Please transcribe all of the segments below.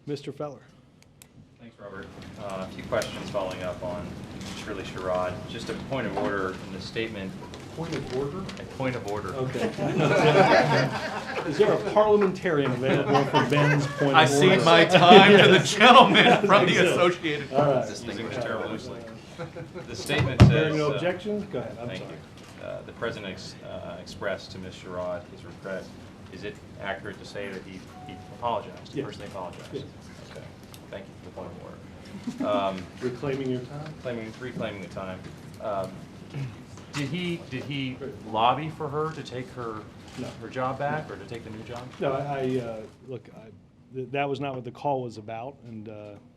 Mr. Feller. Thanks, Robert. A few questions following up on Shirley Sherrod. Just a point of order in the statement. Point of order? A point of order. Okay. Is there a parliamentarian available for Ben's point of order? I cede my time to the gentleman from the Associated All right. Press. Using this term loosely. The statement says. Hearing no objections? Go ahead. I'm Thank sorry. you. The President expressed to Ms. Sherrod his regret. Is it accurate to say that he apologized, Yes. personally apologized? Yes. Okay. Thank you for the point of order. Reclaiming your time? Reclaiming the time. Did he lobby for her to take her job back or to take the new job? No, look, that was not what the call was about, and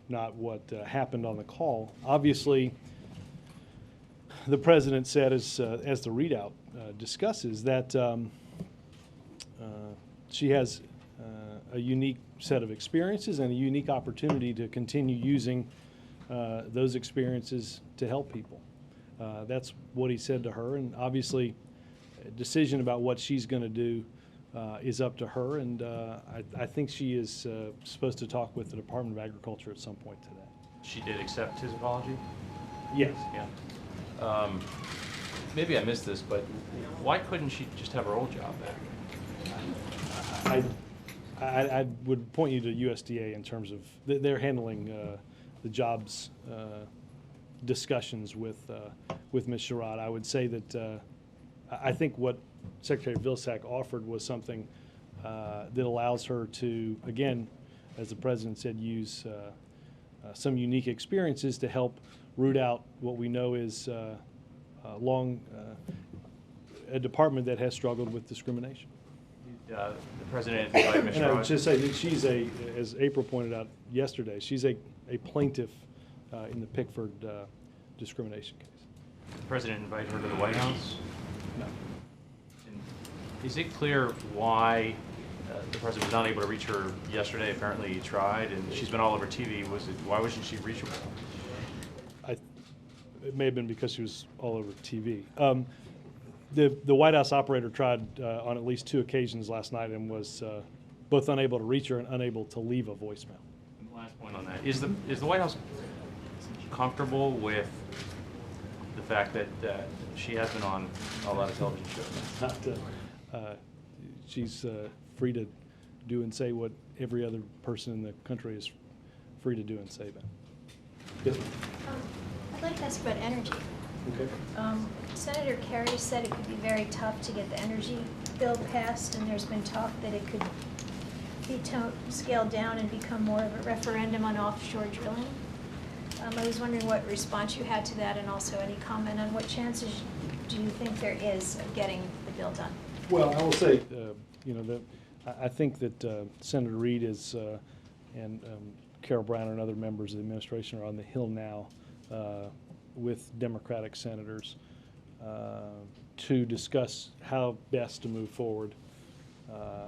not what happened on the call. Obviously, the President said, as the readout discusses, that she has a unique set of experiences and a unique opportunity to continue using those experiences to help people. That's what he said to her, and obviously a decision about what she's going to do is up to her, and I think she is supposed to talk with the Department of Agriculture at some point today. She did accept his apology? Yes. Yeah. Maybe I missed this, but why couldn't she just have her old job back? I would point you to USDA in terms of they're handling the jobs discussions with Ms. Sherrod. I would say that I think what Secretary Vilsack offered was something that allows her to, again, as the President said, use some unique experiences to help root out what we know is a department that has struggled with discrimination. The President invited Ms. And I would Sherrod. just say that she's as April pointed out yesterday, she's a plaintiff in the Pickford discrimination case. The President invited her to the White House. No. And is it clear why the President was not able to reach her yesterday? Apparently he tried, and she's been all over TV. Why wasn't she reachable? It may have been because she was all over TV. The White House operator tried on at least 2 occasions last night and was both unable to reach her and unable to leave a voicemail. And the last point on that, is the White House comfortable with the fact that she has been on a lot of television shows? She's free to do and say what every other person in the country is free to do and say, Ben. Yes, ma'am. I'd like to ask about energy. Okay. Senator Kerry said it could be very tough to get the energy bill passed, and there's been talk that it could be scaled down and become more of a referendum on offshore drilling. I was wondering what response you had to that, and also any comment on what chances do you think there is of getting the bill done? Well, I will say, I think that Senator Reid is, and Carol Brown and other members of the administration are on the Hill now with Democratic senators to discuss how best to move forward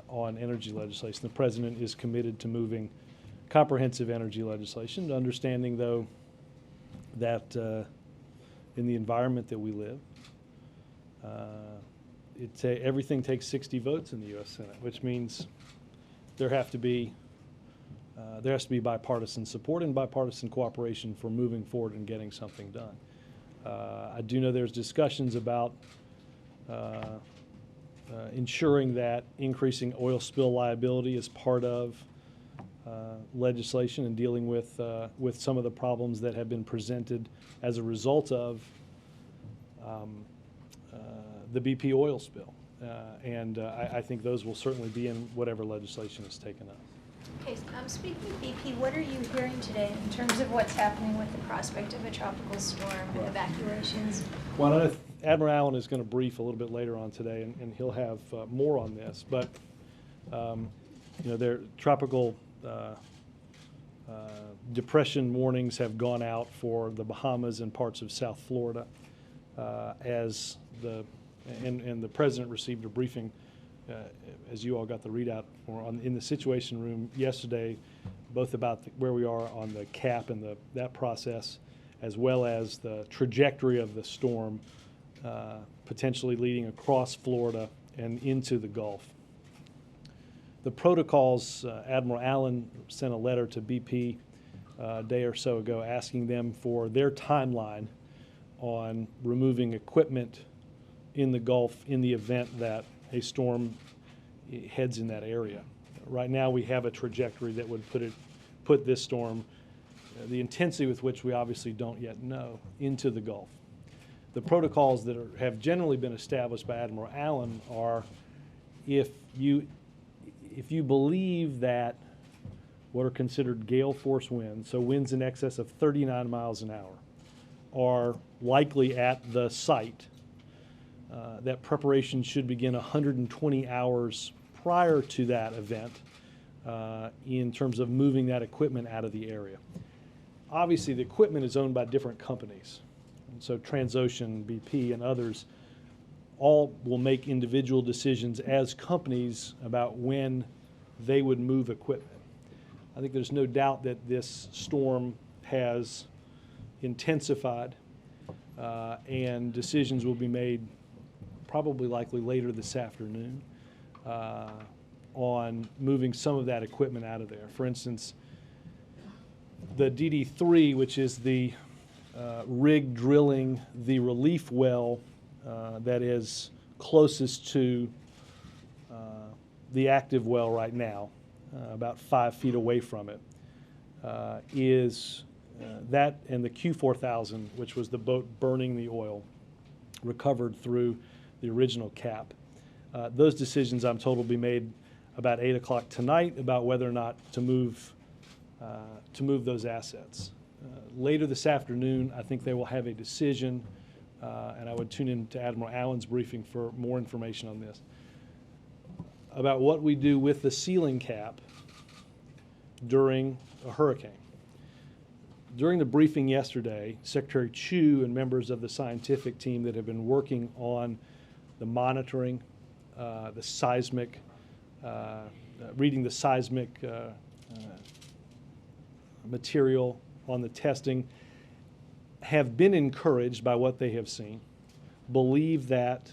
on energy legislation. The President is committed to moving comprehensive energy legislation, understanding, though, that in the environment that we live, everything takes 60 votes in the U.S. Senate, which means there has to be bipartisan support and bipartisan cooperation for moving forward and getting something done. I do know there's discussions about ensuring that increasing oil spill liability is part of legislation and dealing with some of the problems that have been presented as a result of the BP oil spill. I think those will certainly be in whatever legislation is taken up. Okay, speaking of BP, what are you hearing today in terms of what's happening with the prospect of a tropical storm and evacuations? Well, Admiral Allen is going to brief a little bit later on today, and he'll have more on this. But their tropical depression warnings have gone out for the Bahamas and parts of South Florida, and the President received a briefing. As you all got the readout in the Situation Room yesterday, both about where we are on the cap and that process, as well as the trajectory of the storm potentially leading across Florida and into the Gulf. The protocols, Admiral Allen sent a letter to BP a day or so ago asking them for their timeline on removing equipment in the Gulf in the event that a storm heads in that area. Right now we have a trajectory that would put this storm, the intensity with which we obviously don't yet know, into the Gulf. The protocols that have generally been established by Admiral Allen are if you believe that what are considered gale force winds, so winds in excess of 39 miles an hour, are likely at the site, that preparation should begin 120 hours prior to that event in terms of moving that equipment out of the area. Obviously, the equipment is owned by different companies. And so Transocean, BP, and others all will make individual decisions as companies about when they would move equipment. I think there's no doubt that this storm has intensified and decisions will be made probably likely later this afternoon on moving some of that equipment out of there. For instance, the DD3, which is the rig drilling the relief well that is closest to the active well right now, about 5 feet away from it, is that and the Q4000, which was the boat burning the oil, recovered through the original cap. Those decisions, I'm told, will be made about 8 o'clock tonight about whether or not to move those assets. Later this afternoon, I think they will have a decision, and I would tune in to Admiral Allen's briefing for more information on this, about what we do with the ceiling cap during a hurricane. During the briefing yesterday, Secretary Chu and members of the scientific team that have been working on the monitoring, the seismic, reading the seismic material on the testing, have been encouraged by what they have seen, believe that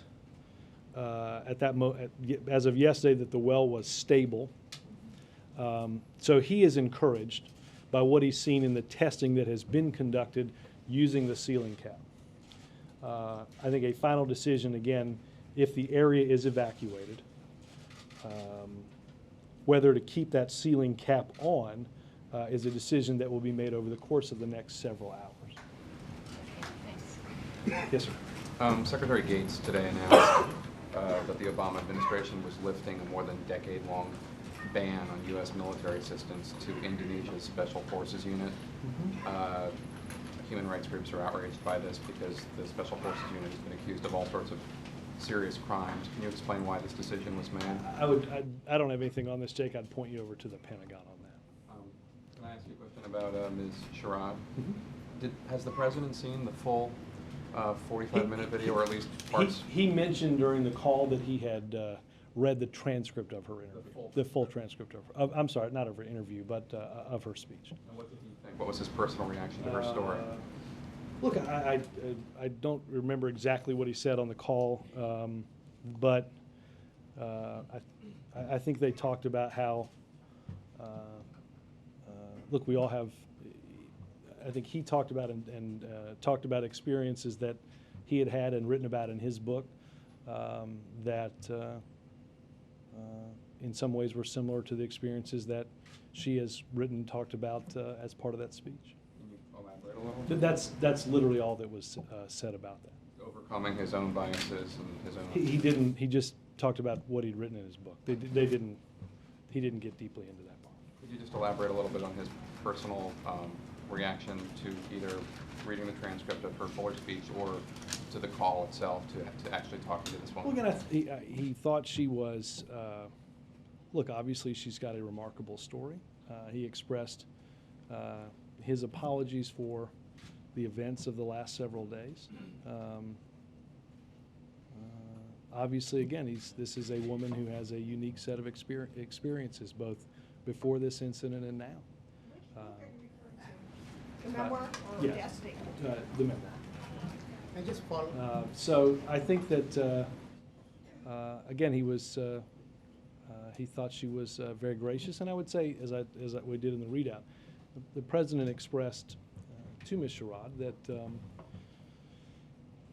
as of yesterday that the well was stable. So he is encouraged by what he's seen in the testing that has been conducted using the ceiling cap. I think a final decision, again, if the area is evacuated, whether to keep that ceiling cap on is a decision that will be made over the course of the next several hours. Thanks. Yes, sir. Secretary Gates today announced that the Obama administration was lifting a more than decade-long ban on U.S. military assistance to Indonesia's Special Forces Unit. Human rights groups are outraged by this because the Special Forces Unit has been accused of all sorts of serious crimes. Can you explain why this decision was made? I don't have anything on this, Jake. I'd point you over to the Pentagon on that. Can I ask you a question about Ms. Sherrod? Has the president seen the full 45-minute video, or at least parts? He mentioned during the call that he had read the transcript of her interview. The full transcript of her. I'm sorry, not of her interview, but of her speech. And what did he think? What was his personal reaction to her story? Look, I don't remember exactly what he said on the call, but I think they talked about how, look, we all have, I think he talked about and talked about experiences that he had had and written about in his book that in some ways were similar to the experiences that she has written and talked about as part of that speech. Can you elaborate a little bit? That's literally all that was said about that. Overcoming his own biases and his own... He didn't, he just talked about what he'd written in his book. He didn't get deeply into that part. Could you just elaborate a little bit on his personal reaction to either reading the transcript of her fuller speech or to the call itself to actually talking to this woman? Well, again, he thought she was, look, obviously she's got a remarkable story. He expressed his apologies for the events of the last several days. Obviously, again, this is a woman who has a unique set of experiences, both before this incident and now. The memoir or yes. the essay? The memoir. I just follow. So I think that, again, he was He thought she was very gracious, and I would say, as we did in the readout, the president expressed to Ms. Sherrod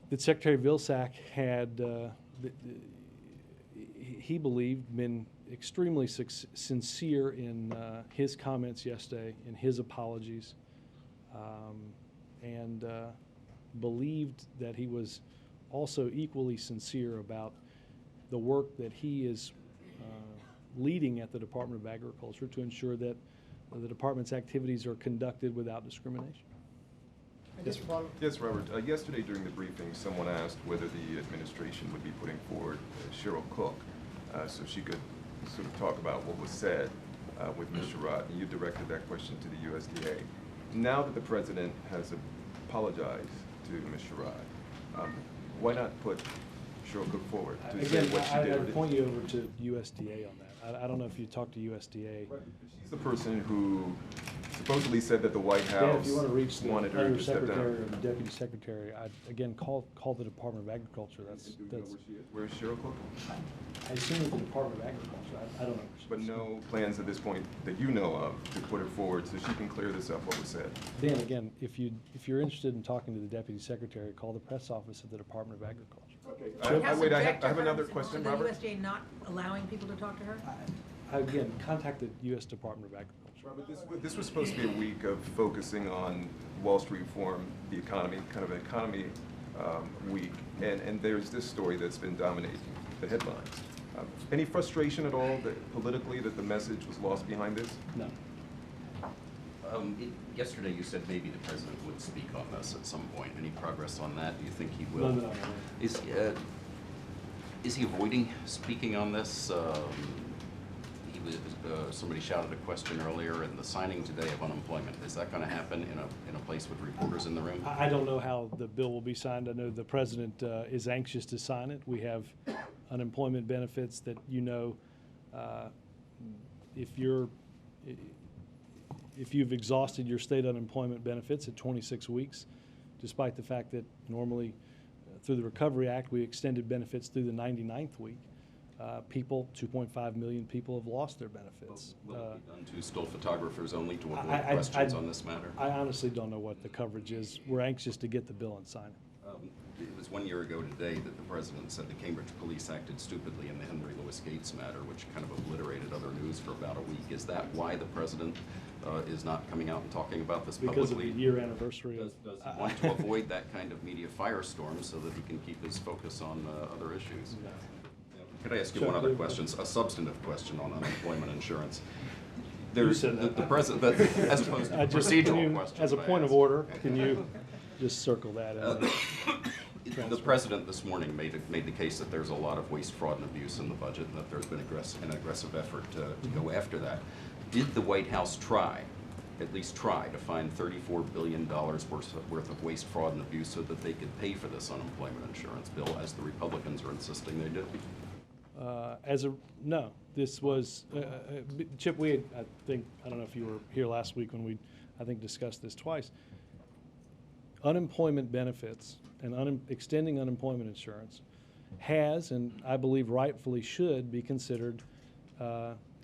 that Secretary Vilsack had, he believed, been extremely sincere in his comments yesterday, in his apologies, and believed that he was also equally sincere about the work that he is leading at the Department of Agriculture to ensure that the department's activities are conducted without discrimination. Yes, Robert. Yesterday during the briefing, someone asked whether the administration would be putting forward Cheryl Cook so she could sort of talk about what was said with Ms. Sherrod. And you directed that question to the USDA. Now that the president has apologized to Ms. Sherrod, why not put Cheryl Cook forward to say Again, what she did? I'd point you over to USDA on that. I don't know if you talked to USDA. Right. She's the person who supposedly said that the White Dan, House if you want to reach the wanted her to step undersecretary or down. the deputy secretary, again, call the Department of Agriculture. Do you know where she is? Where's Cheryl Cook? I assume at the Department of Agriculture. I don't know. But no plans at this point that you know of to put her forward so she can clear this up, what was said. Dan, again, if you're interested in talking to the deputy secretary, call the press office of the Department of Agriculture. Okay. I have another question, Robert. The USDA not allowing people to talk to her? Again, contact the U.S. Department of Agriculture. Robert, this was supposed to be a week of focusing on Wall Street reform, the economy, kind of an economy week, and there's this story that's been dominating the headlines. Any frustration at all that politically that the message was lost behind this? No. Yesterday, you said maybe the president would speak on this at some point. Any progress on that? Do you think he will? No. Is he avoiding speaking on this? Somebody shouted a question earlier in the signing today of unemployment. Is that going to happen in a place with reporters in the room? I don't know how the bill will be signed. I know the president is anxious to sign it. We have unemployment benefits that, if you've exhausted your state unemployment benefits at 26 weeks, despite the fact that normally through the Recovery Act we extended benefits through the 99th week, 2.5 million people have lost their benefits. Will it be done to still photographers only to avoid questions on this matter? I honestly don't know what the coverage is. We're anxious to get the bill and sign it. It was 1 year ago today that the president said the Cambridge police acted stupidly in the Henry Louis Gates matter, which kind of obliterated other news for about a week. Is that why the president is not coming out and talking about this publicly? Because of the year anniversary. Does he want to avoid that kind of media firestorm so that he can keep his focus on other issues? No. Could I ask you one other question, a substantive question on unemployment insurance? You said that. The president, as opposed to a procedural question. As a point of order, can you just circle that? The president this morning made the case that there's a lot of waste, fraud, and abuse in the budget, and that there's been an aggressive effort to go after that. Did the White House at least try to find $34 billion worth of waste, fraud, and abuse so that they could pay for this unemployment insurance bill, as the Republicans are insisting they did? No, this was, Chip, I don't know if you were here last week when we, discussed this twice. Unemployment benefits and extending unemployment insurance has, and I believe rightfully should, be considered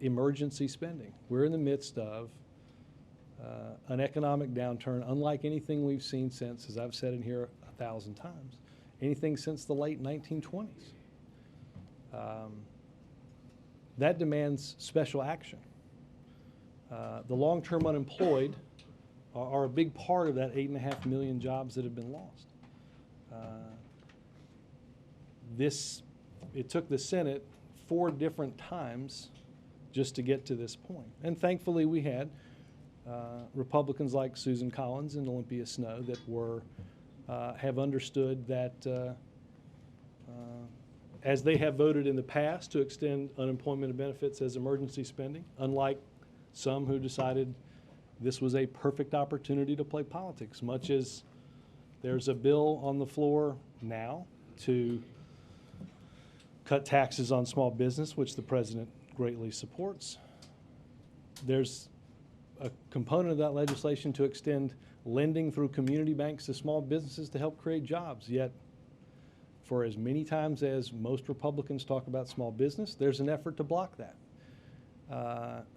emergency spending. We're in the midst of an economic downturn unlike anything we've seen since, as I've said in here 1,000 times, anything since the late 1920s. That demands special action. The long-term unemployed are a big part of that 8.5 million jobs that have been lost. It took the Senate 4 different times just to get to this point. And thankfully we had Republicans like Susan Collins and Olympia Snowe that have understood that as they have voted in the past to extend unemployment benefits as emergency spending, unlike some who decided this was a perfect opportunity to play politics, much as there's a bill on the floor now to cut taxes on small business, which the president greatly supports. There's a component of that legislation to extend lending through community banks to small businesses to help create jobs, yet for as many times as most Republicans talk about small business, there's an effort to block that.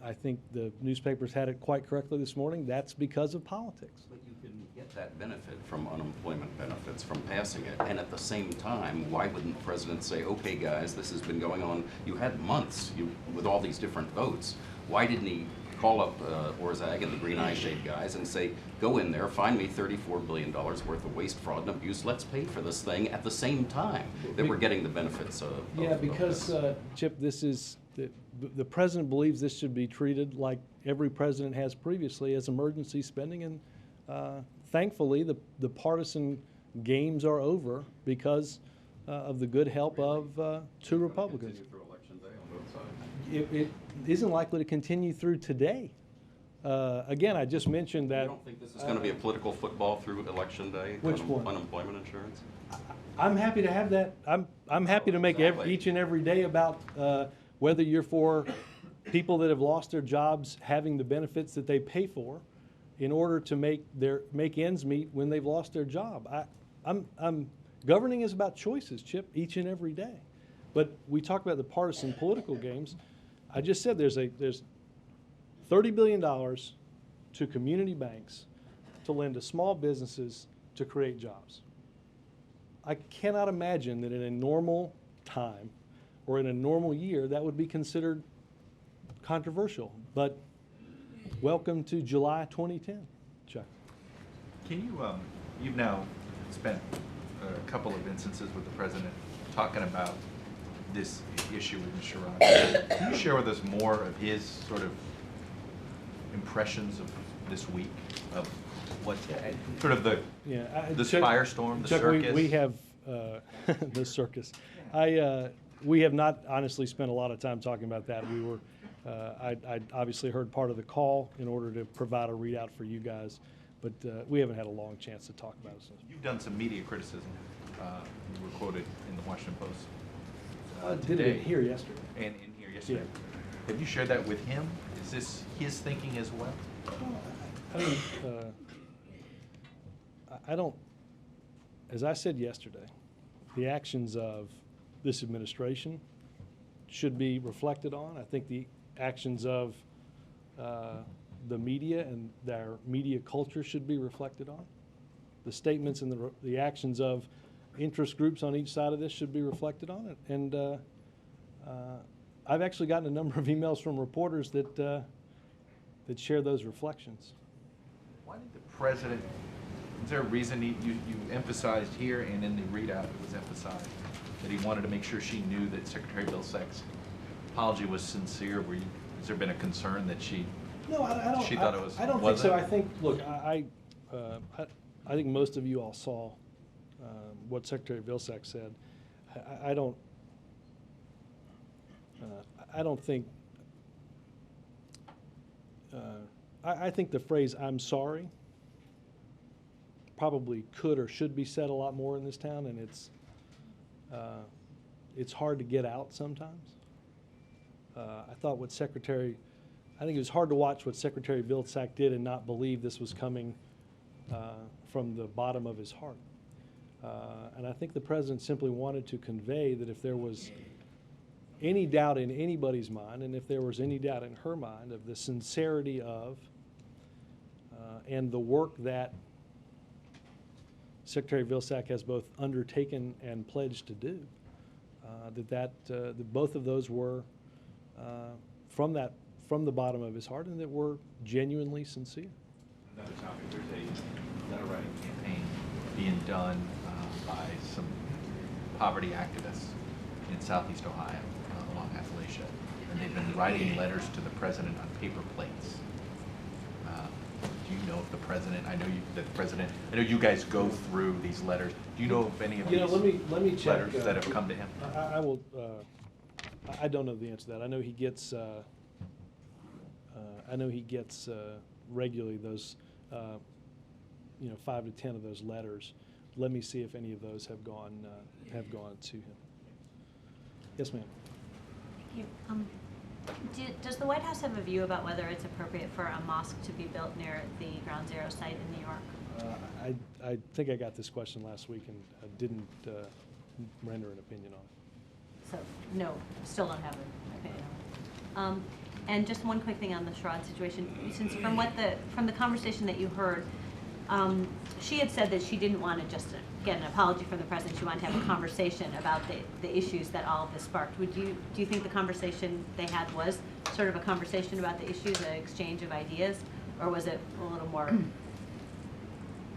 I think the newspapers had it quite correctly this morning. That's because of politics. But you can get that benefit from unemployment benefits from passing it, and at the same time, why wouldn't the president say, okay guys, this has been going on, you had months with all these different votes. Why didn't he call up Orzag and the Green Eye Shade guys and say, go in there, find me $34 billion worth of waste, fraud, and abuse, let's pay for this thing at the same time that we're getting the benefits of Because, this. Chip, this is, the president believes this should be treated like every president has previously as emergency spending, and thankfully the partisan games are over because of the good help of two Republicans. Continue through election day on both sides. It isn't likely to continue through today. Again, I just mentioned that. You don't think this is going to be a political football through election day? Which one? Unemployment insurance? I'm happy to have that. I'm happy to make Exactly. each and every day about whether you're for people that have lost their jobs having the benefits that they pay for in order to make ends meet when they've lost their job. Governing is about choices, Chip, each and every day. But we talk about the partisan political games. I just said there's $30 billion to community banks to lend to small businesses to create jobs. I cannot imagine that in a normal time or in a normal year that would be considered controversial. But welcome to July 2010, Chuck. Can you, you've now spent a couple of instances with the president talking about this issue with Mr. Rogers. Can you share with us more of his sort of impressions of this week, of what sort of the Chuck, firestorm, the Chuck, circus? we have the circus. We have not honestly spent a lot of time talking about that. We were, I obviously heard part of the call in order to provide a readout for you guys, but we haven't had a long chance to talk about it. You've done some media criticism. You were quoted in the Washington Post Did today. it here yesterday. And in here yesterday. Have you shared that with him? Is this his thinking as well? I don't, as I said yesterday, the actions of this administration should be reflected on. I think the actions of the media and their media culture should be reflected on. The statements and the actions of interest groups on each side of this should be reflected on it. And I've actually gotten a number of emails from reporters that share those reflections. Why did the president, is there a reason you emphasized here and in the readout it was emphasized that he wanted to make sure she knew that Secretary Vilsack's apology was sincere? Has there been a concern that she she thought it was? I don't think so. I think, look, I think most of you all saw what Secretary Vilsack said. I don't think. I think the phrase "I'm sorry" probably could or should be said a lot more in this town, and it's hard to get out sometimes. I thought I think it was hard to watch what Secretary Vilsack did and not believe this was coming from the bottom of his heart. And I think the president simply wanted to convey that if there was any doubt in anybody's mind, and if there was any doubt in her mind of the sincerity of and the work that Secretary Vilsack has both undertaken and pledged to do, that both of those were from the bottom of his heart, and that were genuinely sincere. Another topic, there's a letter writing campaign being done by some poverty activists in southeast Ohio along Appalachia, and they've been writing letters to the president on paper plates. Do you know if the president? I know you guys go through these letters. Do you know of any of these let me check, letters that have come to him? I will. I don't know the answer to that. I know he gets. Regularly those, 5 to 10 of those letters. Let me see if any of those have gone to him. Yes, ma'am. Does the White House have a view about whether it's appropriate for a mosque to be built near the Ground Zero site in New York? I think I got this question last week and I render an opinion on it. So, no, still don't have an opinion on it. And just one quick thing on the Sherrod situation, since from the conversation that you heard, she had said that she didn't want to just get an apology from the president. She wanted to have a conversation about the issues that all of this sparked. Do you think the conversation they had was sort of a conversation about the issues, an exchange of ideas, or was it a little more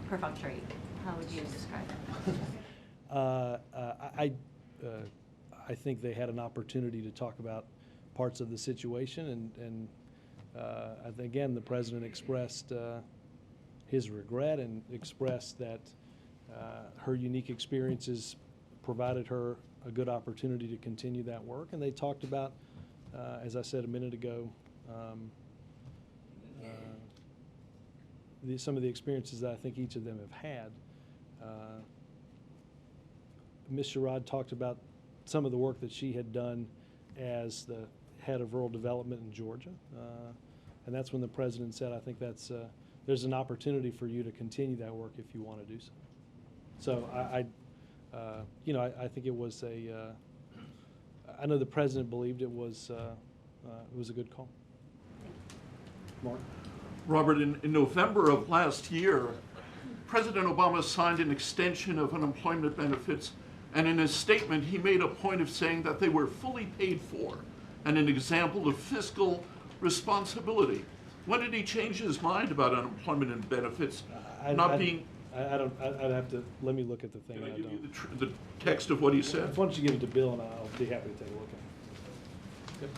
perfunctory? How would you describe it? I think they had an opportunity to talk about parts of the situation, and I think, again, the president expressed his regret and expressed that her unique experiences provided her a good opportunity to continue that work. And they talked about, as I said a minute ago, some of the experiences that I think each of them have had. Ms. Sherrod talked about some of the work that she had done as the head of rural development in Georgia. And that's when the president said, I think there's an opportunity for you to continue that work if you want to do so. So I think it was I know the president believed it was a good call. Mark? Robert, in November of last year, President Obama signed an extension of unemployment benefits, and in his statement, he made a point of saying that they were fully paid for and an example of fiscal responsibility. When did he change his mind about unemployment and benefits I'd have to, let me look at the thing. Can I give you the text of what he said? Why don't you give it to Bill, and I'll be happy to take a look at it. Good.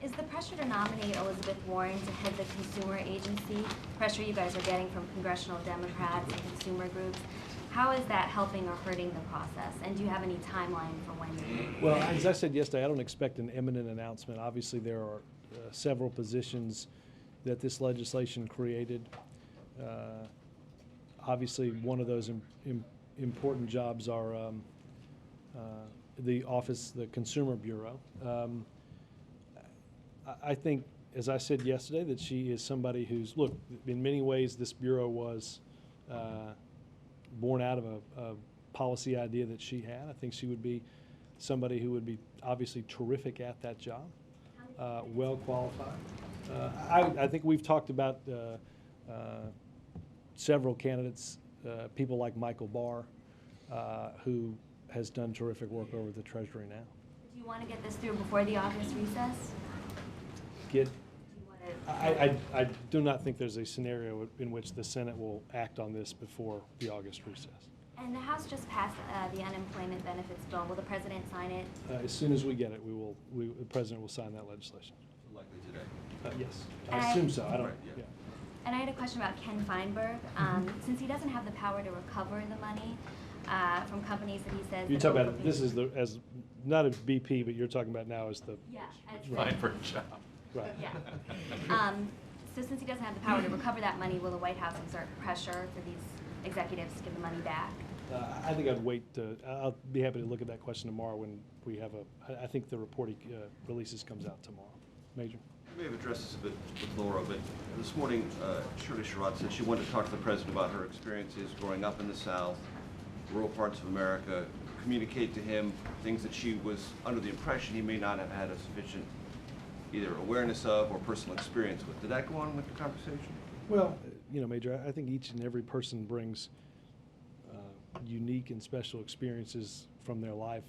Is the pressure to nominate Elizabeth Warren to head the consumer agency, pressure you guys are getting from congressional Democrats and consumer groups, how is that helping or hurting the process? And do you have any timeline for when you're... Well, as I said yesterday, I don't expect an imminent announcement. Obviously, there are several positions that this legislation created. Obviously, one of those important jobs are the Consumer Bureau. I think, as I said yesterday, that she is somebody who's, look, in many ways this Bureau was born out of a policy idea that she had. I think she would be somebody who would be obviously terrific at that job, well qualified. I think we've talked about several candidates, people like Michael Barr, who has done terrific work over the Treasury now. Do you want to get this through before the August recess? I do not think there's a scenario in which the Senate will act on this before the August recess. And the House just passed the unemployment benefits bill. Will the president sign it? As soon as we get it, the president will sign that legislation. Likely today. Yes, I assume so. I don't. Yeah. And I had a question about Ken Feinberg. Since he doesn't have the power to recover the money from companies that he says... You're talking about, this is as not a BP, but you're talking about now as the... Yeah. Feinberg job. Right. Yeah. So since he doesn't have the power to recover that money, will the White House exert pressure for these executives to give the money back? I think I'd wait. I'll be happy to look at that question tomorrow when we have I think the report he releases comes out tomorrow. Major? You may have addressed this a bit with Laura, but this morning Shirley Sherrod said she wanted to talk to the president about her experiences growing up in the South, rural parts of America, communicate to him things that she was under the impression he may not have had a sufficient either awareness of or personal experience with. Did that go on with the conversation? Well, Major, I think each and every person brings unique and special experiences from their life.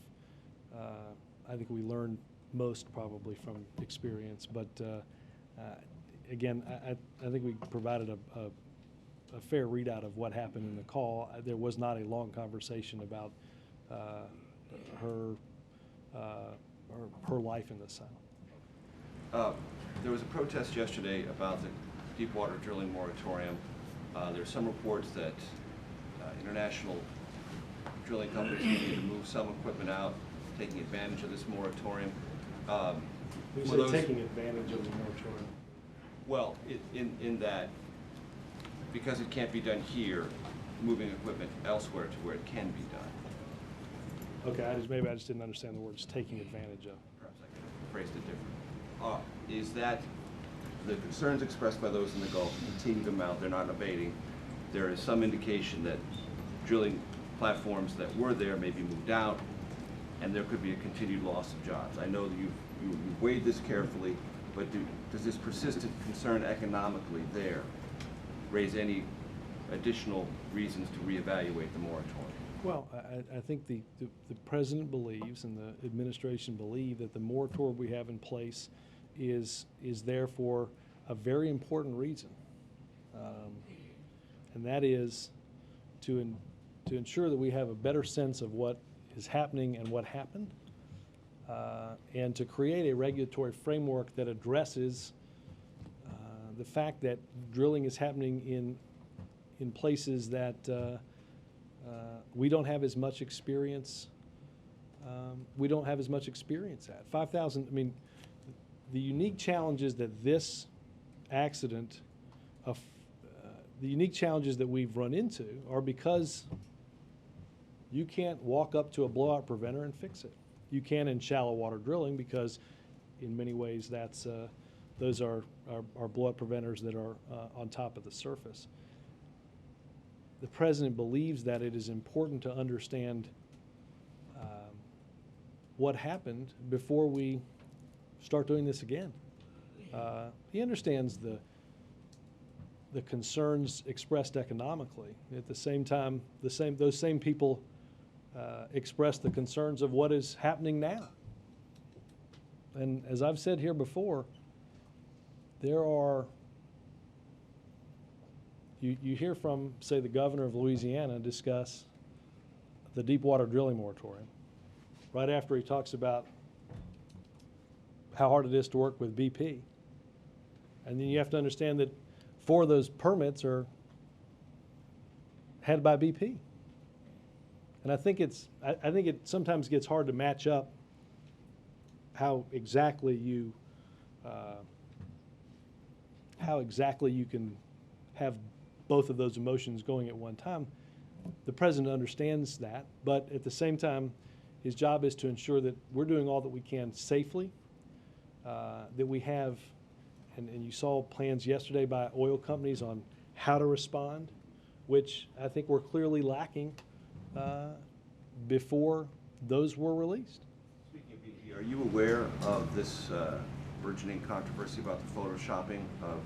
I think we learn most probably from experience, but again, I think we provided a fair readout of what happened in the call. There was not a long conversation about her life in the South. There was a protest yesterday about the deepwater drilling moratorium. There are some reports that international drilling companies need to move some equipment out, taking advantage of this moratorium. Who said taking advantage of the moratorium? Well, in that, because it can't be done here, moving equipment elsewhere to where it can be done. Okay, maybe I just didn't understand the words taking advantage of. Perhaps I could have phrased it differently. Is that the concerns expressed by those in the Gulf continue to mount? They're not abating. There is some indication that drilling platforms that were there may be moved out, and there could be a continued loss of jobs. I know that you've weighed this carefully, but does this persistent concern economically there raise any additional reasons to reevaluate the moratorium? Well, I think the president believes and the administration believe that the moratorium we have in place is there for a very important reason. And that is to ensure that we have a better sense of what is happening and what happened, and to create a regulatory framework that addresses the fact that drilling is happening in places that we don't have as much experience. We don't have as much experience at 5,000. I mean, the unique challenges that this accident, the unique challenges that we've run into are because you can't walk up to a blowout preventer and fix it. You can in shallow water drilling because, in many ways, that's those are blowout preventers that are on top of the surface. The president believes that it is important to understand what happened before we start doing this again. He understands the concerns expressed economically. At the same time, those same people express the concerns of what is happening now. And as I've said here before, there are, you hear from, say, the governor of Louisiana discuss the deep water drilling moratorium right after he talks about how hard it is to work with BP. And then you have to understand that 4 of those permits are had by BP. And I think it sometimes gets hard to match up how exactly you can have both of those emotions going at one time. The president understands that, but at the same time, his job is to ensure that we're doing all that we can safely, that we have, and you saw plans yesterday by oil companies on how to respond, which I think were clearly lacking before those were released. Speaking of BP, are you aware of this burgeoning controversy about the photoshopping of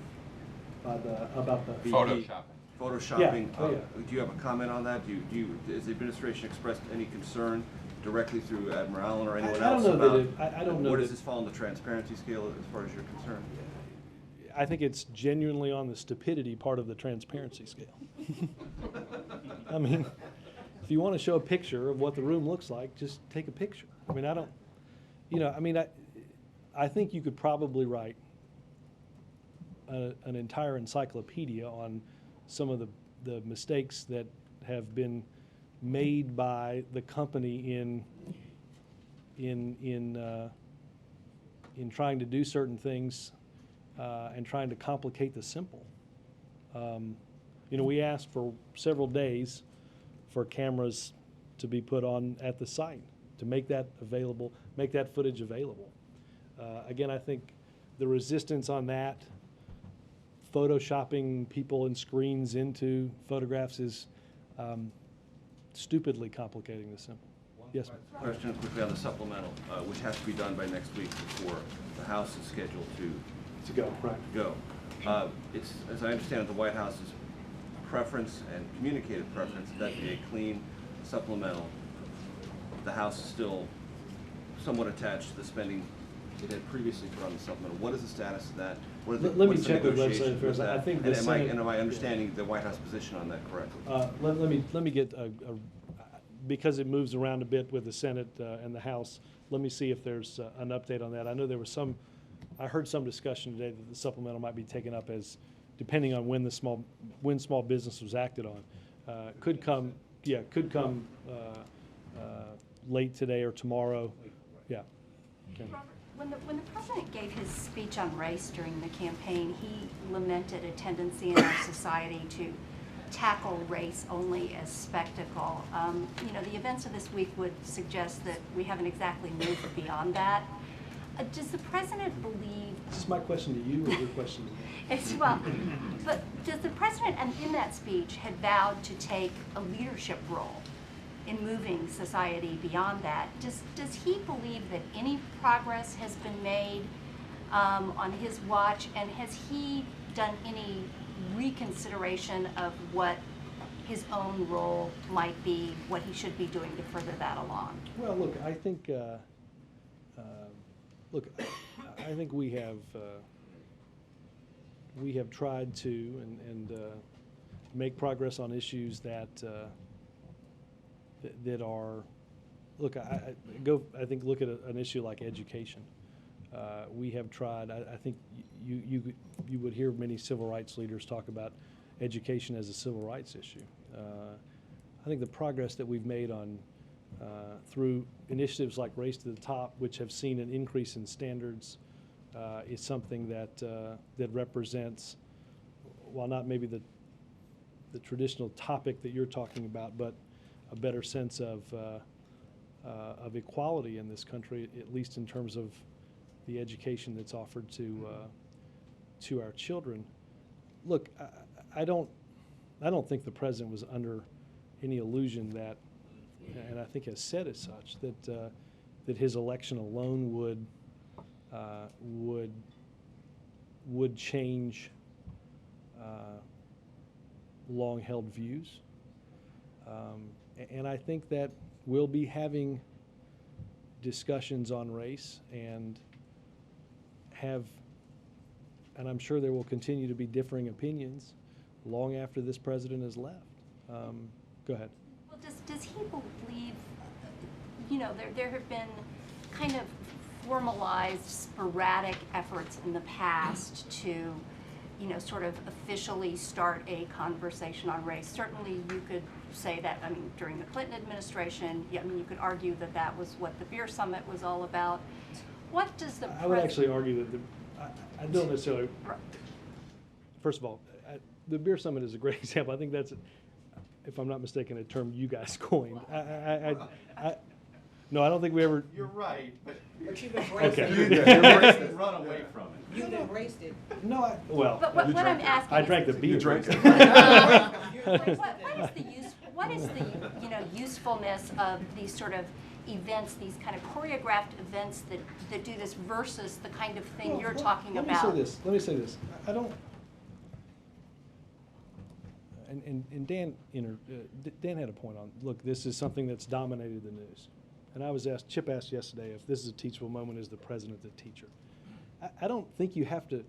About the BP? Photoshopping. Yeah. Oh, yeah. Do you have a comment on that? Has the administration expressed any concern directly through Admiral Allen or anyone else about I don't know where that does this fall on the transparency scale as far as you're concerned? I think it's genuinely on the stupidity part of the transparency scale. I mean, if you want to show a picture of what the room looks like, just take a picture. I mean, I don't, I think you could probably write an entire encyclopedia on some of the mistakes that have been made by the company in trying to do certain things and trying to complicate the simple. We asked for several days for cameras to be put on at the site to make that available, make that footage available. Again, I think the resistance on that, photoshopping people and screens into photographs is stupidly complicating the simple. Yes, ma'am. Question quickly on the supplemental, which has to be done by next week before the House is scheduled to go. Right. Go. It's, as I understand it, the White House's preference and communicated preference that be a clean supplemental. The House is still somewhat attached to the spending it had previously put on the supplemental. What is the status of that? What is Let me check with legislative affairs. I think the Senate, am I understanding the White House position on that correctly? Let me get because it moves around a bit with the Senate and the House. Let me see if there's an update on that. I know there was I heard some discussion today that the supplemental might be taken up as, depending on when small business was acted on, could come late today or tomorrow. Yeah. Okay. Robert, when the president gave his speech on race during the campaign, he lamented a tendency in our society to tackle race only as spectacle. The events of this week would suggest that we haven't exactly moved beyond that. Does the president believe? Is this my question to you or your question to me? But does the president, and in that speech, had vowed to take a leadership role in moving society beyond that. Does he believe that any progress has been made on his watch, and has he done any reconsideration of what his own role might be, what he should be doing to further that along? Well, look, I think I think we have tried to and make progress on issues that that are. Look, I think look at an issue like education. We have tried. I think you would hear many civil rights leaders talk about education as a civil rights issue. I think the progress that we've made on through initiatives like Race to the Top, which have seen an increase in standards, is something that that represents, while not maybe the traditional topic that you're talking about, but a better sense of equality in this country, at least in terms of the education that's offered to our children. Look, I don't think the president was under any illusion that, and I think has said as such, that that his election alone would change long-held views. And I think that we'll be having discussions on race and I'm sure there will continue to be differing opinions long after this president has left. Go ahead. Well, does he believe, you know, there have been kind of formalized, sporadic efforts in the past to, you know, sort of officially start a conversation on race. Certainly you could say that, I mean, during the Clinton administration, yeah, I mean, you could argue that that was what the beer summit was all about. What does the I would actually argue that I don't necessarily, first of all, the beer summit is a great example. I think that's, if I'm not mistaken, a term you guys coined. No, I don't think we ever. You're right, but you've embraced Okay. it. Run away from it. You've embraced it. No, well. But what I'm asking I is, drank the beer. You drank it. what is the you know, usefulness of these sort of events, these kind of choreographed events that do this versus the kind of thing you're talking about? Let me say this. I don't. And Dan had a point on, look, this is something that's dominated the news. And I was asked, Chip asked yesterday if this is a teachable moment, is the president the teacher? I don't think you have to,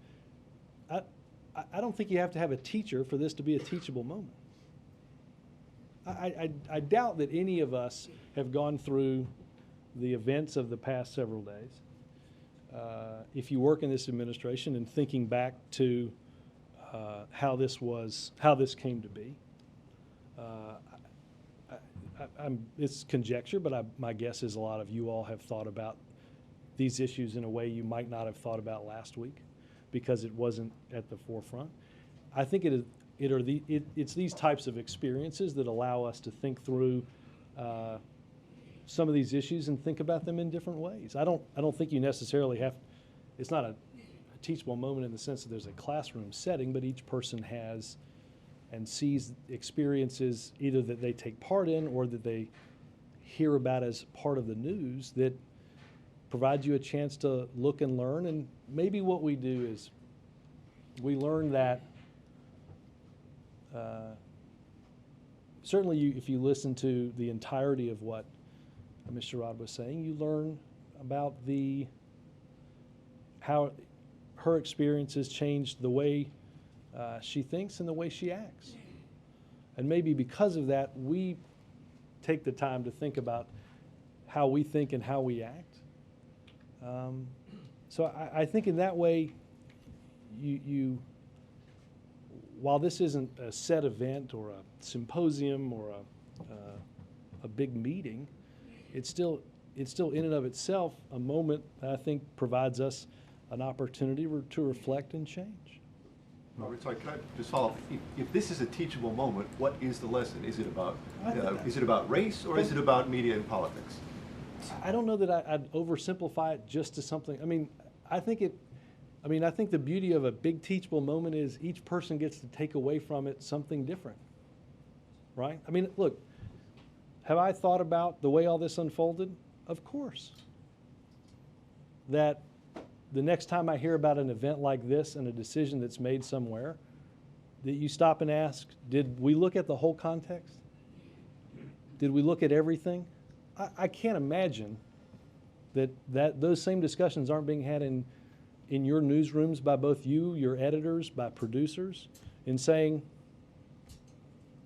I don't think you have to have a teacher for this to be a teachable moment. I doubt that any of us have gone through the events of the past several days. If you work in this administration and thinking back to how this came to be, it's conjecture, but my guess is a lot of you all have thought about these issues in a way you might not have thought about last week because it wasn't at the forefront. I think it's these types of experiences that allow us to think through some of these issues and think about them in different ways. I don't think you necessarily have. It's not a teachable moment in the sense that there's a classroom setting, but each person has and sees experiences either that they take part in or that they hear about as part of the news that provides you a chance to look and learn. And maybe what we do is we learn that certainly if you listen to the entirety of what Ms. Sherrod was saying, you learn about how her experiences changed the way she thinks and the way she acts. And maybe because of that, we take the time to think about how we think and how we act. So I think in that way, while this isn't a set event or a symposium or a big meeting, it's still in and of itself a moment that I think provides us an opportunity to reflect and change. Robert, sorry, can I just follow up? If this is a teachable moment, what is the lesson? Is it about race or is it about media and politics? I don't know that I'd oversimplify it just to something. I mean, I think the beauty of a big teachable moment is each person gets to take away from it something different, right? I mean, look, Have I thought about the way all this unfolded? Of course. That the next time I hear about an event like this and a decision that's made somewhere, that you stop and ask, did we look at the whole context? Did we look at everything? I can't imagine that those same discussions aren't being had in your newsrooms by both you, your editors, by producers, in saying,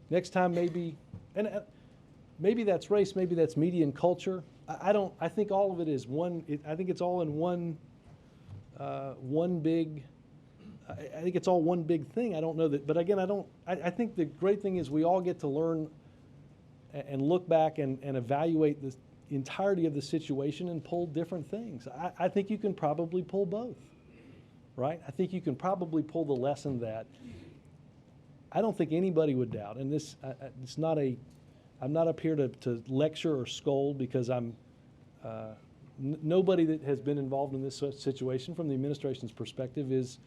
next time maybe, and maybe that's race, maybe that's media and culture. I think all of it is one, I think it's all in one big, I think it's all one big thing. I don't know that, but again, I think the great thing is we all get to learn and look back and evaluate the entirety of the situation and pull different things. I think you can probably pull both, right? I think you can probably pull the lesson that I don't think anybody would doubt, and this, it's not I'm not up here to lecture or scold because nobody that has been involved in this situation from the administration's perspective is,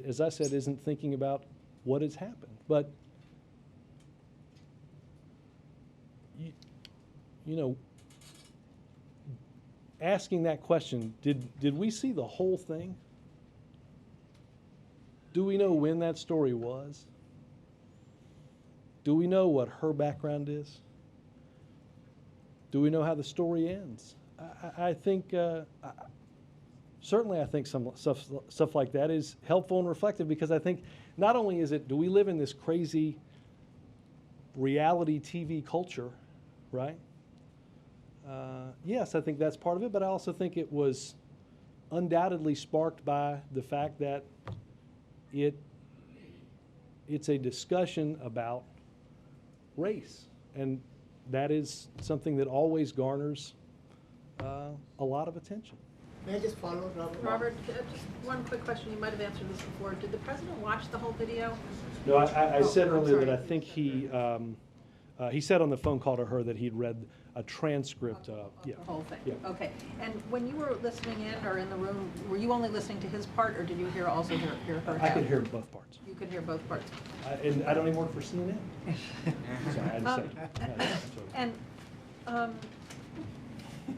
as I said, isn't thinking about what has happened. But, you know, asking that question, did we see the whole thing? Do we know when that story was? Do we know what her background is? Do we know how the story ends? I think, certainly I think some stuff like that is helpful and reflective, because I think not only is it, do we live in this crazy reality TV culture, right? Yes, I think that's part of it, but I also think it was undoubtedly sparked by the fact that it's a discussion about race, and that is something that always garners a lot of attention. May I just follow, Robert? Robert, just one quick question. You might have answered this before. Did the president watch the whole video? No, I said I'm earlier that sorry. I think he said on the phone call to her that he'd read a transcript of, yeah. The whole thing? Yeah. Okay. And when you were listening in or in the room, were you only listening to his part, or did you also hear her? I could hear both parts. You could hear both parts. And I don't even work for CNN. Sorry, I had to say it. And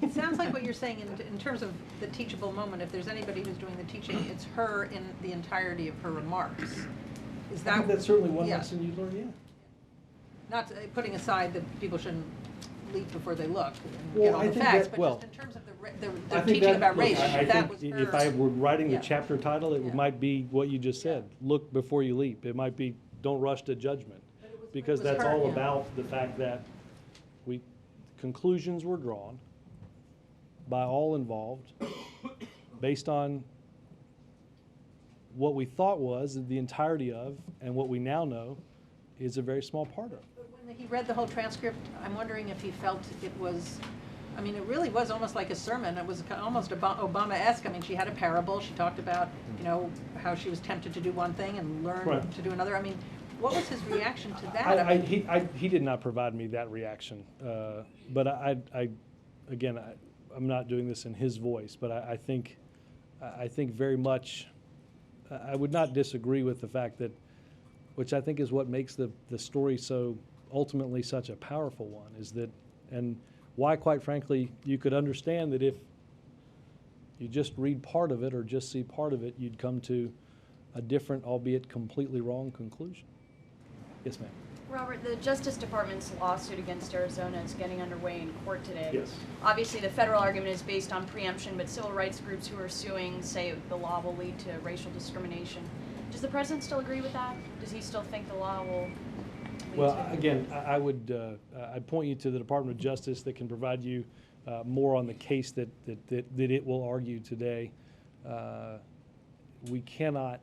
it sounds like what you're saying in terms of the teachable moment, if there's anybody who's doing the teaching, it's her in the entirety of her remarks. Is that? I think that's certainly one yeah. lesson you learn, yeah. Not putting aside that people shouldn't leap before they look and Well, get all I the think facts, that- but well, just in terms of I the think teaching that- about look, race, I that was think her. if I were writing Yeah. the chapter title, it Yeah. might be what you just said. Look before you leap. It might be don't rush to judgment. Because it was that's her, all yeah. about the fact that conclusions were drawn by all involved based on what we thought was the entirety of, and what we now know is a very small part of. But when he read the whole transcript, I'm wondering if he felt it was, I mean, it really was almost like a sermon. It was almost Obama-esque. I mean, she had a parable. She talked about, you know, how she was tempted to do one thing and learn Right. to do another. I mean, what was his reaction to that? He did not provide me that reaction, but again, I'm not doing this in his voice, but I think very much, I would not disagree with the fact that, which I think is what makes the story so ultimately such a powerful one, is that, and why, quite frankly, you could understand that if you just read part of it or just see part of it, you'd come to a different, albeit completely wrong conclusion. Yes, ma'am. Robert, the Justice Department's lawsuit against Arizona is getting underway in court today. Yes. Obviously, the federal argument is based on preemption, but civil rights groups who are suing say the law will lead to racial discrimination. Does the president still agree with that? Does he still think the law will lead Well, to... again, I'd point you to the Department of Justice that can provide you more on the case that it will argue today. We cannot,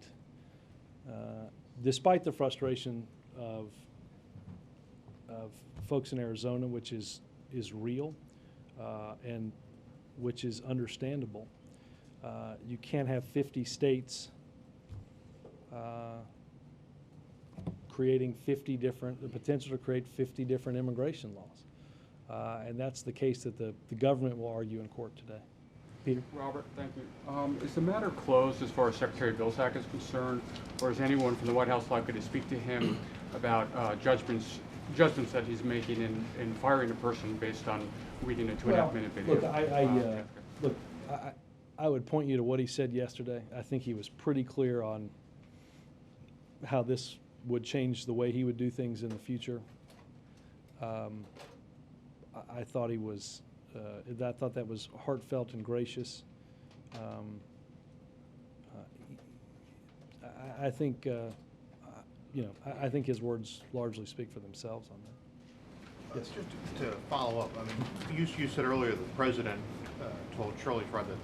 despite the frustration of folks in Arizona, which is real and which is understandable, you can't have 50 states creating the potential to create 50 different immigration laws. And that's the case that the government will argue in court today. Peter? Robert, thank you. Is the matter closed as far as Secretary Vilsack is concerned, or is anyone from the White House likely to speak to him about judgments judgments that he's making in firing a person based on reading a 2.5-minute video. Look, I would point you to what he said yesterday. I think he was pretty clear on how this would change the way he would do things in the future. I thought he was, I thought that was heartfelt and gracious. I think, I think his words largely speak for themselves on that. Yes. Just to follow up, I mean, you said earlier the president told Shirley Fraud that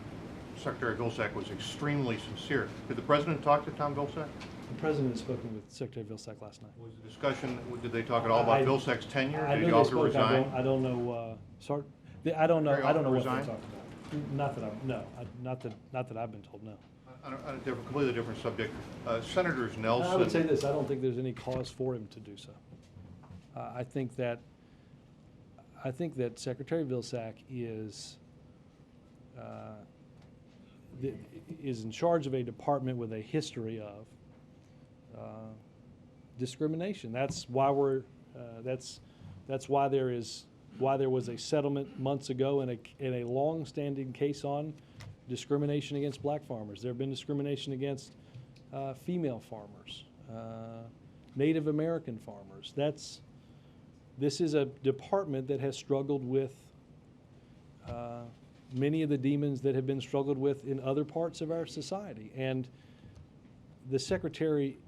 Secretary Vilsack was extremely sincere. Did the president talk to Tom Vilsack? The president had spoken with Secretary Vilsack last night. Was the discussion, did they talk at all about Vilsack's tenure? Did he know offer they to spoke. resign? I don't know, sorry? I don't know what they Resign? talked about. Not that I'm, no, not that I've been told, no. On a completely different subject, Senators Nelson. I would say this, I don't think there's any cause for him to do so. I think that Secretary Vilsack is in charge of a department with a history of discrimination. That's why there was a settlement months ago in a long-standing case on discrimination against black farmers. There have been discrimination against female farmers, Native American farmers. This is a department that has struggled with many of the demons that have been struggled with in other parts of our society. And the Secretary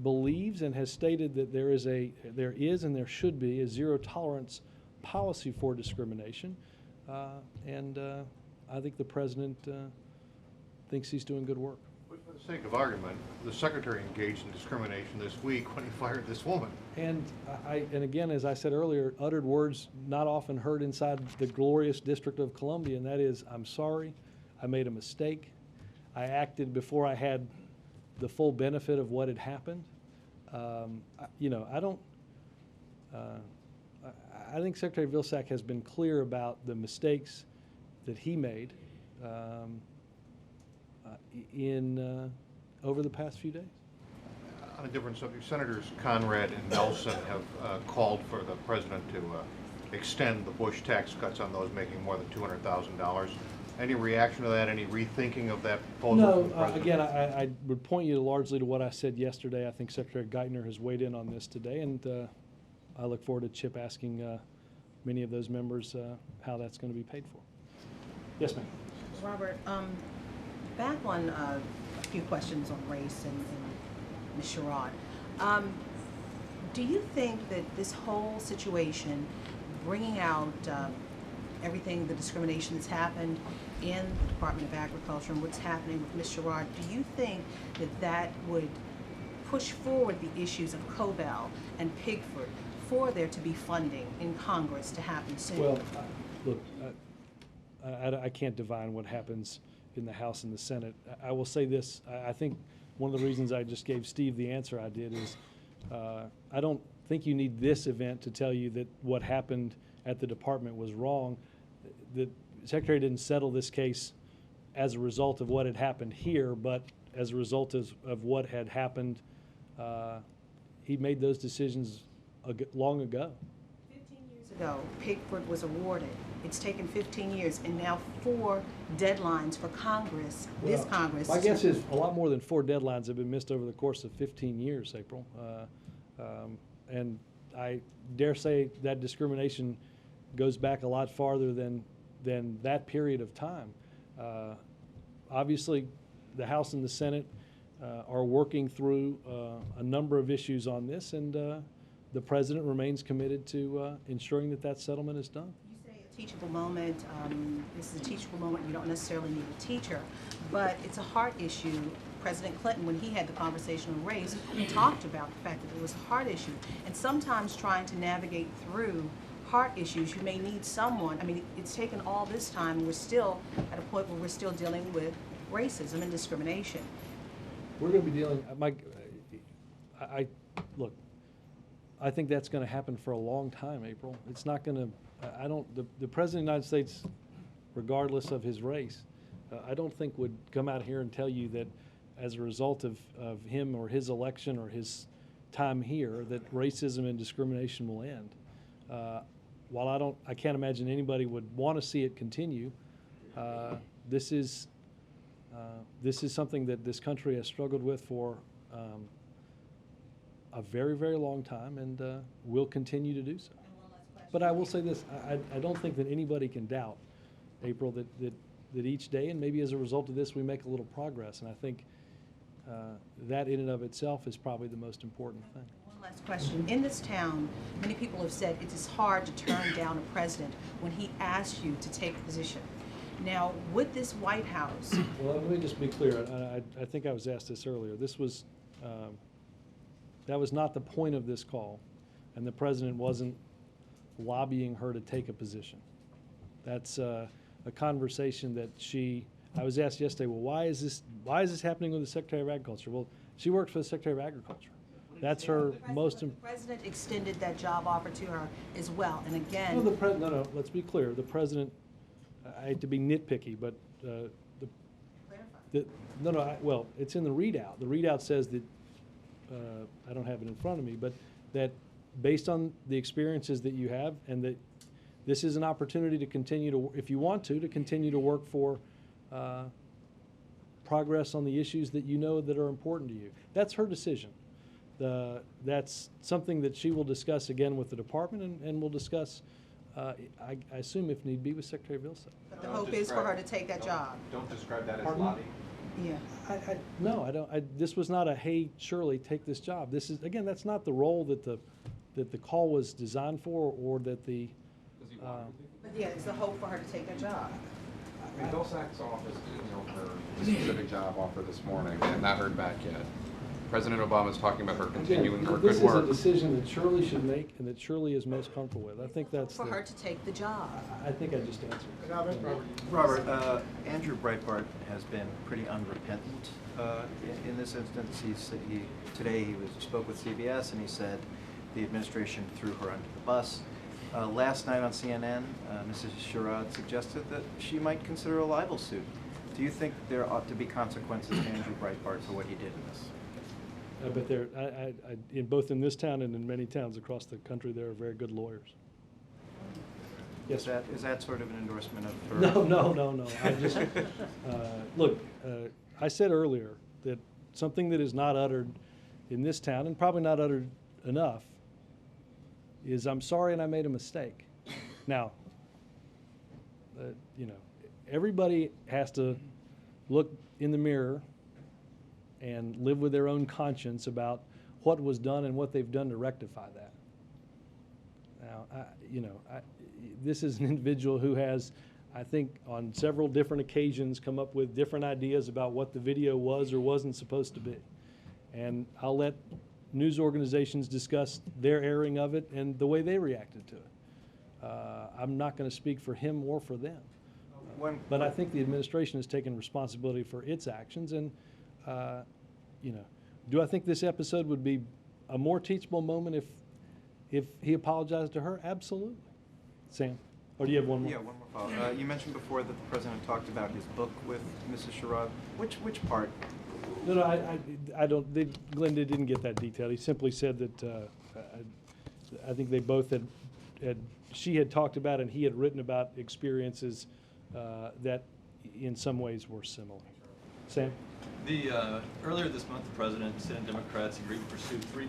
believes and has stated that there is and there should be a zero tolerance policy for discrimination. I think the President thinks he's doing good work. But for the sake of argument, the Secretary engaged in discrimination this week when he fired this woman. And again, as I said earlier, uttered words not often heard inside the glorious District of Columbia, and that is, I'm sorry, I made a mistake. I acted before I had the full benefit of what had happened. I think Secretary Vilsack has been clear about the mistakes that he made over the past few days. On a different subject, Senators Conrad and Nelson have called for the President to extend the Bush tax cuts on those making more than $200,000. Any reaction to that? Any rethinking of that proposal? No, again, I would point you largely to what I said yesterday. I think Secretary Geithner has weighed in on this today, and I look forward to Chip asking many of those members how that's going to be paid for. Yes, ma'am. Robert, back on a few questions on race and Ms. Sherrod. Do you think that this whole situation, bringing out everything, the discrimination that's happened in the Department of Agriculture and what's happening with Ms. Sherrod, do you think that that would push forward the issues of Cobell and Pigford for there to be funding in Congress to happen soon? Well, look, I can't divine what happens in the House and the Senate. I will say this, I think one of the reasons I just gave Steve the answer I did is I don't think you need this event to tell you that what happened at the department was wrong. The Secretary didn't settle this case as a result of what had happened here, but as a result of what had happened, he made those decisions long ago. 15 years ago, Pigford was awarded. It's taken 15 years, and now 4 deadlines for Congress, this Congress. My guess is a lot more than 4 deadlines have been missed over the course of 15 years, April. And I dare say that discrimination goes back a lot farther than that period of time. Obviously, the House and the Senate are working through a number of issues on this, and the President remains committed to ensuring that settlement is done. You say a teachable moment. This is a teachable moment. You don't necessarily need a teacher, but it's a heart issue. President Clinton, when he had the conversation on race, talked about the fact that it was a heart issue. And sometimes trying to navigate through heart issues, you may need someone. I mean, it's taken all this time, and we're still at a point where we're still dealing with racism and discrimination. We're going to be dealing, look, I think that's going to happen for a long time, April. It's not going to, the President of the United States, regardless of his race, I don't think would come out here and tell you that as a result of him or his election or his time here that racism and discrimination will end. While I can't imagine anybody would want to see it continue, this is something that this country has struggled with for a very, very long time, and will continue to do so. But I will say this, I don't think that anybody can doubt, April, that each day, and maybe as a result of this, we make a little progress. And I think that in and of itself is probably the most important thing. One last question. In this town, many people have said it is hard to turn down a president when he asks you to take a position. Now, would this White House... Well, let me just be clear. I think I was asked this earlier. This was, that was not the point of this call, and the president wasn't lobbying her to take a position. That's a conversation that I was asked yesterday, well, why is this happening with the Secretary of Agriculture? Well, she works for the Secretary of Agriculture. That's her most... The president extended that job offer to her as well, and again... No, let's be clear. The president, I hate to be nitpicky, but well, it's in the readout. The readout says that, I don't have it in front of me, but that based on the experiences that you have, and that this is an opportunity to continue to, if you want to continue to work for progress on the issues that you know that are important to you. That's her decision. That's something that she will discuss again with the department, and will discuss, I assume if need be, with Secretary Vilsack. But the hope is for her to take that job. Don't describe that as Pardon? lobbying. Yeah. No, I don't. This was not a, hey, Shirley, take this job. This is, again, that's not the role that the call was designed for, or that the... But yeah, it's the hope for her to take that job. I mean, Bill Sack's office did her specific job offer this morning, and not heard back yet. President Obama's talking about her continuing her good work. This is a decision that Shirley should make, and that Shirley is most comfortable with. I think that's for her to take the job. I think I just answered. Robert, Andrew Breitbart has been pretty unrepentant in this instance. Today he spoke with CBS, and he said the administration threw her under the bus. Last night on CNN, Mrs. Sherrod suggested that she might consider a libel suit. Do you think there ought to be consequences to Andrew Breitbart for what he did in this? But there, in both in this town and in many towns across the country, there are very good lawyers. Yes. Is that sort of an endorsement of her? No. I just look. I said earlier that something that is not uttered in this town, and probably not uttered enough, is I'm sorry and I made a mistake. Now, everybody has to look in the mirror and live with their own conscience about what was done and what they've done to rectify that. Now, this is an individual who has, I think, on several different occasions come up with different ideas about what the video was or wasn't supposed to be. And I'll let news organizations discuss their airing of it and the way they reacted to it. I'm not going to speak for him or for them. But I think the administration has taken responsibility for its actions, and do I think this episode would be a more teachable moment if he apologized to her? Absolutely. Sam, or do you have one more? Yeah, one more follow-up. You mentioned before that the president talked about his book with Mrs. Sherrod. Which part? No, I don't. Glenda didn't get that detailed. He simply said that I think they both had she had talked about and he had written about experiences that in some ways were similar. Sam? Earlier this month, the President and Senate Democrats agreed to pursue three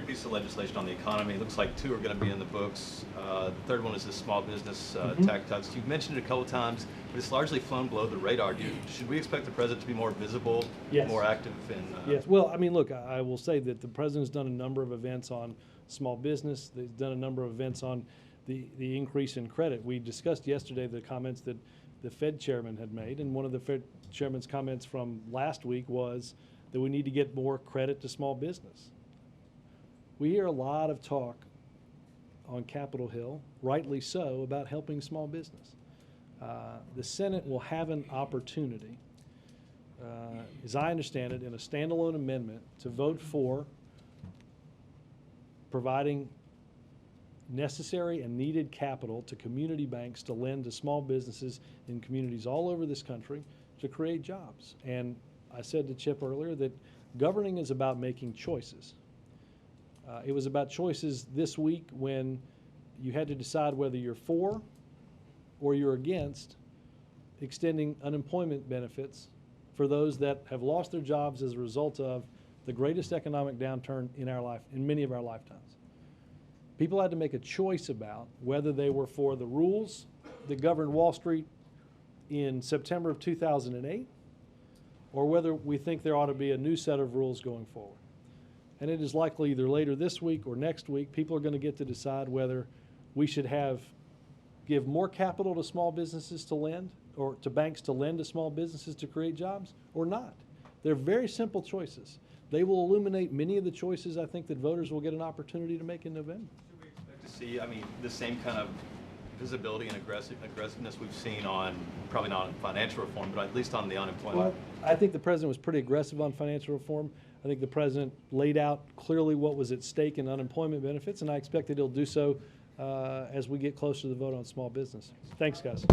pieces of legislation on the economy. It looks like two are going to be in the books. The third one is the small business tax cuts. You've mentioned it a couple times, but it's largely flown below the radar. Should we expect the President to be more visible, more active in... Yes. Well, I mean, look, I will say that the President's done a number of events on small business. They've done a number of events on the increase in credit. We discussed yesterday the comments that the Fed chairman had made, and one of the Fed chairman's comments from last week was that we need to get more credit to small business. We hear a lot of talk on Capitol Hill, rightly so, about helping small business. The Senate will have an opportunity, as I understand it, in a standalone amendment to vote for providing necessary and needed capital to community banks to lend to small businesses in communities all over this country to create jobs. And I said to Chip earlier that governing is about making choices. It was about choices this week when you had to decide whether you're for or you're against extending unemployment benefits for those that have lost their jobs as a result of the greatest economic downturn in our life, in many of our lifetimes. People had to make a choice about whether they were for the rules that governed Wall Street in September of 2008 or whether we think there ought to be a new set of rules going forward. And it is likely either later this week or next week, people are going to get to decide whether we should give more capital to small businesses to lend, or to banks to lend to small businesses to create jobs, or not. They're very simple choices. They will illuminate many of the choices I think that voters will get an opportunity to make in November. Should we expect to see, I mean, the same kind of visibility and aggressiveness we've seen on, probably not on financial reform, but at least on the unemployment? Well, I think the president was pretty aggressive on financial reform. I think the president laid out clearly what was at stake in unemployment benefits, and I expect that he'll do so as we get closer to the vote on small business. Thanks, guys.